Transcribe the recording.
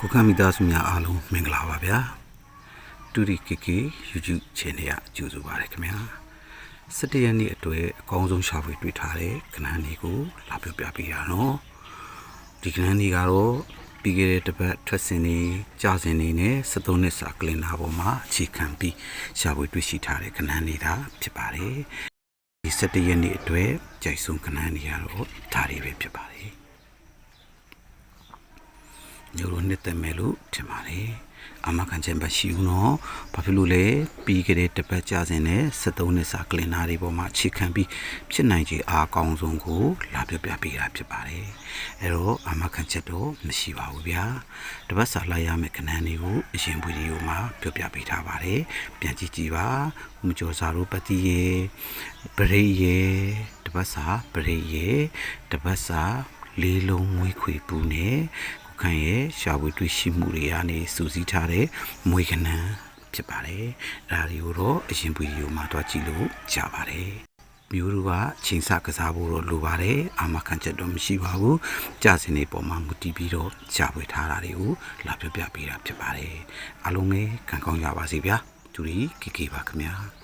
ကိုခမ်းမိသားစုများအားလုံးမင်္ဂလာပါဗျာတူရီကေကေ YouTube channel ရကြိုဆိုပါရခင်ဗျာ17ရက်နေ့အတွက်အကောင်းဆုံးရှာဖွေတွေ့ထားတဲ့ကဏ္ဍလေးကိုလာပြောပြပေးတာနော်ဒီကဏ္ဍလေးကတော့ပြီးခဲ့တဲ့တစ်ပတ်ထွက်စင်နေကြာစင်နေနဲ့73နှစ်စာကလင်နာပေါ်မှာအခြေခံပြီးရှာဖွေတွေ့ရှိထားတဲ့ကဏ္ဍလေးဒါဖြစ်ပါတယ်ဒီ17ရက်နေ့အတွက်ကြိုက်ဆုံးကဏ္ဍလေးကတော့ဒါတွေပဲဖြစ်ပါတယ်ညို့နှစ်သက်မယ်လို့ထင်ပါတယ်အမကန်ချင်ပါရှိဦးနော်ဘာဖြစ်လို့လဲပြီးကြတဲ့တပတ်ကြာစင်နဲ့73နှစ်စာကလင်နာတွေပေါ်မှာအခြေခံပြီးဖြစ်နိုင်ခြေအားကောင်းဆုံးကိုလာပြပြပေးတာဖြစ်ပါတယ်အဲ့တော့အမကန်ချက်တော့မရှိပါဘူးဗျာတပတ်စာလိုက်ရမယ့်ကဏ္ဍတွေကိုအရင်ဗီဒီယိုမှာပြပြပေးထားပါတယ်ပြန်ကြည့်ကြည့်ပါဦးကျော်စာတို့ပတိရေပရိရေတပတ်စာပရိရေတပတ်စာလေးလုံးမွေးခွေပူနဲ့ခံရဲ့ရှာဖွေတွေ့ရှိမှုတွေကနေစူးစီးထားတဲ့မွေးကနန်းဖြစ်ပါတယ်။ဒါတွေကိုတော့အရင်ဗီဒီယိုမှာတွားကြည့်လို့ရပါတယ်။မျိုးတို့ကချိန်ဆကစားဖို့တော့လိုပါတယ်။အာမခံချက်တော့မရှိပါဘူး။ကြာစင်တွေပေါ်မှာမူတည်ပြီးတော့ရှာဖွေထားတာတွေကိုလာပြပြပေးတာဖြစ်ပါတယ်။အားလုံးပဲခံကောင်းကြပါစေဗျာ။သူဒီကေကေပါခင်ဗျာ။